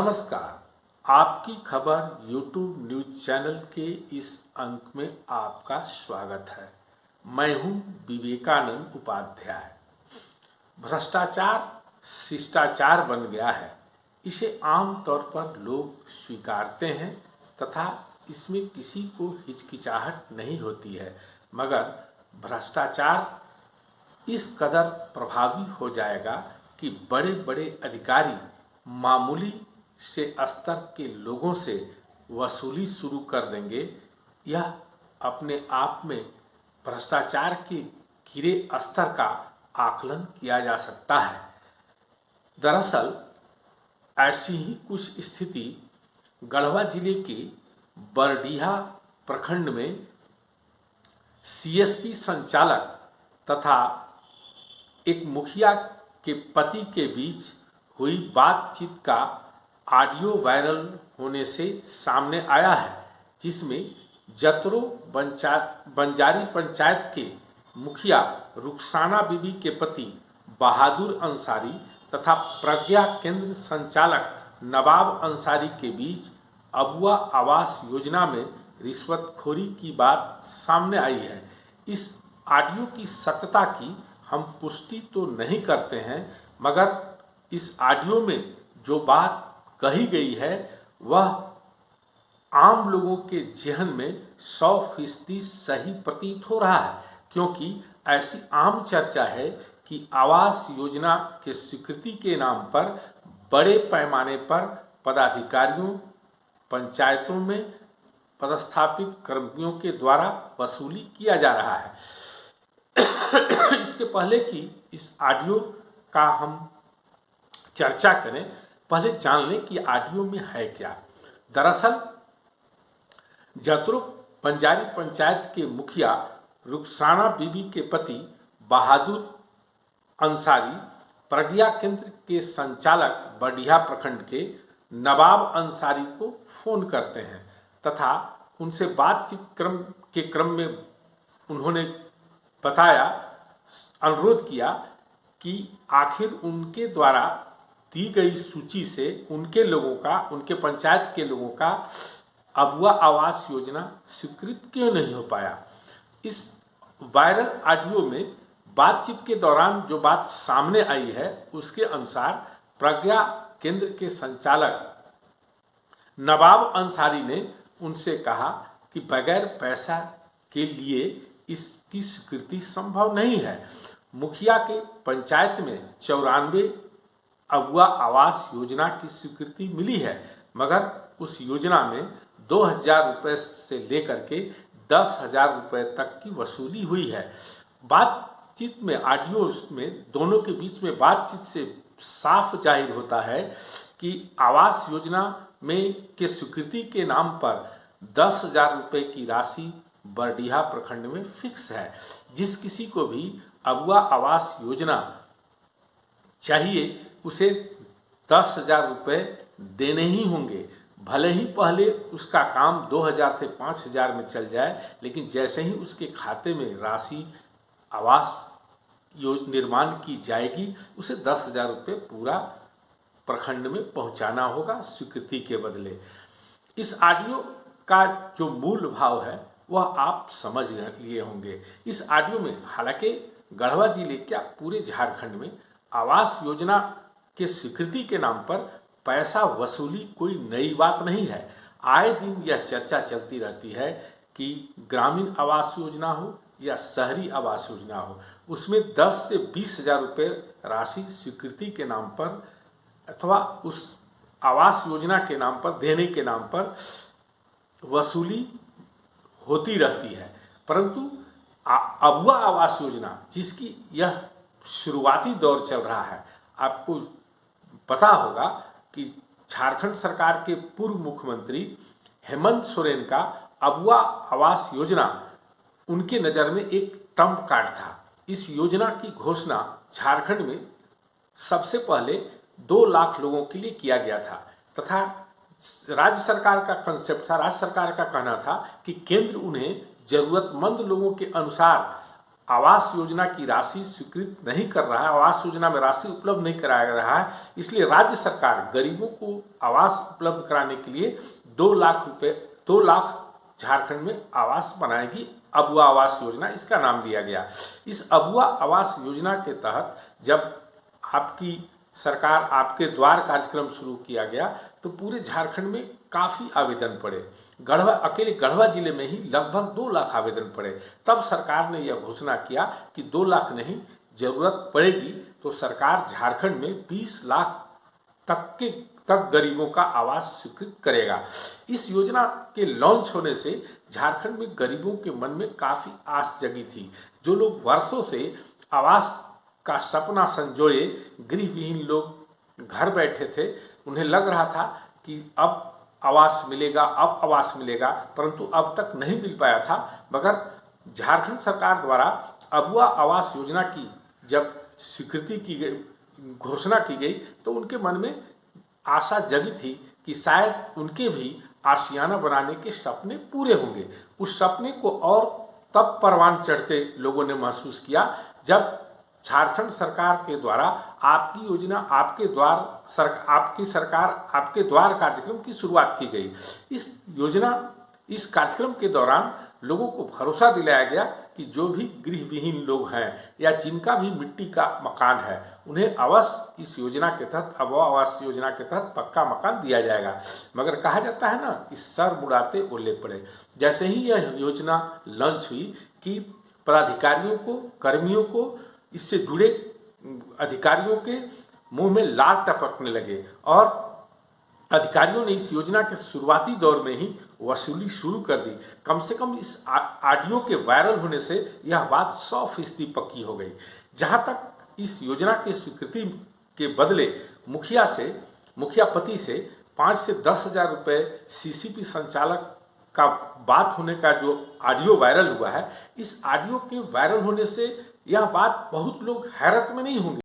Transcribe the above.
नमस्कार। आपकी खबर यूट्यूब न्यूज चैनल के इस अंक में आपका स्वागत है। मैं हूं विवेकानंद उपाध्याय। भ्रष्टाचार शिष्टाचार बन गया है। इसे आम तौर पर लोग स्वीकारते हैं तथा इसमें किसी को हिचकिचाहट नहीं होती है, मगर भ्रष्टाचार इस कदर प्रभावी हो जाएगा कि बड़े बड़े अधिकारी मामूली से स्तर के लोगों से वसूली शुरू कर देंगे। यह अपने आप में भ्रष्टाचार के गिरे स्तर का आकलन किया जा सकता है। दरअसल ऐसी ही कुछ स्थिति गढ़वा जिले के बरडीहा प्रखंड में सीएसपी संचालक तथा एक मुखिया के पति के बीच हुई बातचीत का ऑडियो वायरल होने से सामने आया है, जिसमें जतरो बंजारी पंचायत के मुखिया रुखसाना बीबी के पति बहादुर अंसारी तथा प्रज्ञा केंद्र संचालक नवाब अंसारी के बीच अबुआ आवास योजना में रिश्वतखोरी की बात सामने आई है। इस ऑडियो की सत्यता की हम पुष्टि तो नहीं करते हैं, मगर इस ऑडियो में जो बात कही गई है वह आम लोगों के जेहन में 100% सही प्रतीत हो रहा है, क्योंकि ऐसी आम चर्चा है कि आवास योजना के स्वीकृति के नाम पर बड़े पैमाने पर पदाधिकारियों, पंचायतों में पदस्थापित कर्मियों के द्वारा वसूली किया जा रहा है। इसके पहले कि इस ऑडियो का हम चर्चा करें, पहले जान लें कि ऑडियो में है क्या। दरअसल जतरो बंजारी पंचायत के मुखिया रुखसाना बीबी के पति बहादुर अंसारी प्रज्ञा केंद्र के संचालक बरडीहा प्रखंड के नवाब अंसारी को फोन करते हैं तथा उनसे बातचीत के क्रम में उन्होंने बताया, अनुरोध किया कि आखिर उनके द्वारा दी गई सूची से उनके पंचायत के लोगों का अबुआ आवास योजना स्वीकृत क्यों नहीं हो पाया। इस वायरल ऑडियो में बातचीत के दौरान जो बात सामने आई है उसके अनुसार प्रज्ञा केंद्र के संचालक नवाब अंसारी ने उनसे कहा कि बगैर पैसा के लिए इसकी स्वीकृति संभव नहीं है। मुखिया के पंचायत में 94 अबुआ आवास योजना की स्वीकृति मिली है, मगर उस योजना में 2000 रुपये से लेकर के 10,000 रुपये तक की वसूली हुई है। बातचीत में ऑडियो में दोनों के बीच में बातचीत से साफ जाहिर होता है कि आवास योजना में के स्वीकृति के नाम पर 10,000 रुपये की राशि बरडीहा प्रखंड में फिक्स है। जिस किसी को भी अबुआ आवास योजना चाहिए उसे 10,000 रुपये देने ही होंगे। भले ही पहले उसका काम 2,000 से 5,000 में चल जाए, लेकिन जैसे ही उसके खाते में राशि आवास निर्माण की जाएगी उसे 10,000 रुपये पूरा प्रखंड में पहुंचाना होगा स्वीकृति के बदले। इस ऑडियो का जो मूल भाव है वह आप समझ लिए होंगे। इस ऑडियो में हालांकि गढ़वा जिले क्या पूरे झारखंड में आवास योजना के स्वीकृति के नाम पर पैसा वसूली कोई नई बात नहीं है। आए दिन यह चर्चा चलती रहती है कि ग्रामीण आवास योजना हो या शहरी आवास योजना हो, उसमें 10 से 20,000 रुपये राशि स्वीकृति के नाम पर अथवा उस आवास योजना के नाम पर देने के नाम पर वसूली होती रहती है। परंतु अबुआ आवास योजना जिसकी यह शुरुआती दौर चल रहा है, आपको पता होगा कि झारखंड सरकार के पूर्व मुख्यमंत्री हेमंत सोरेन का अबुआ आवास योजना उनके नज़र में एक ट्रम्प कार्ड था। इस योजना की घोषणा झारखंड में सबसे पहले 2 लाख लोगों के लिए किया गया था तथा राज्य सरकार का कंसेप्ट था, राज्य सरकार का कहना था कि केंद्र उन्हें जरूरतमंद लोगों के अनुसार आवास योजना की राशि स्वीकृत नहीं कर रहा है, आवास योजना में राशि उपलब्ध नहीं कराया रहा है। इसलिए राज्य सरकार गरीबों को आवास उपलब्ध कराने के लिए 2 लाख रुपए 2 लाख झारखंड में आवास बनाएगी। अबुआ आवास योजना इसका नाम दिया गया। इस अबुआ आवास योजना के तहत जब आपकी सरकार आपके द्वार कार्यक्रम शुरू किया गया तो पूरे झारखंड में काफ़ी आवेदन पड़े। अकेले गढ़वा जिले में ही लगभग 2 लाख आवेदन पड़े। तब सरकार ने यह घोषणा किया कि 2 लाख नहीं, जरूरत पड़ेगी तो सरकार झारखंड में 20 लाख तक गरीबों का आवास स्वीकृत करेगा। इस योजना के लॉन्च होने से झारखंड में गरीबों के मन में काफ़ी आस जगी थी। जो लोग वर्षों से आवास का सपना संजोए गृहविहीन लोग घर बैठे थे, उन्हें लग रहा था कि अब आवास मिलेगा, परंतु अब तक नहीं मिल पाया था। मगर झारखंड सरकार द्वारा अबुआ आवास योजना की जब स्वीकृति की गई, घोषणा की गई, तो उनके मन में आशा जगी थी कि शायद उनके भी आशियाना बनाने के सपने पूरे होंगे। उस सपने को और तब परवान चढ़ते लोगों ने महसूस किया जब झारखंड सरकार के द्वारा आपकी योजना आपकी सरकार आपके द्वार कार्यक्रम की शुरुआत की गई। इस कार्यक्रम के दौरान लोगों को भरोसा दिलाया गया कि जो भी गृहविहीन लोग हैं या जिनका भी मिट्टी का मकान है, उन्हें अवश्य इस योजना के तहत अबुआ आवास योजना के तहत पक्का मकान दिया जाएगा। मगर कहा जाता है ना, इस सर मुड़ाते ओले पड़े। जैसे ही यह योजना लॉन्च हुई कि पदाधिकारियों को, कर्मियों को, इससे जुड़े अधिकारियों के मुंह में लार टपकने लगे और अधिकारियों ने इस योजना के शुरुआती दौर में ही वसूली शुरू कर दी। कम से कम इस ऑडियो के वायरल होने से यह बात 100% पक्की हो गई। जहां तक इस योजना के स्वीकृति के बदले मुखिया पति से 5 से 10 हजार रुपये सीसीपी संचालक का बात होने का जो ऑडियो वायरल हुआ है, इस ऑडियो के वायरल होने से यह बात बहुत लोग हैरत में नहीं होंगे।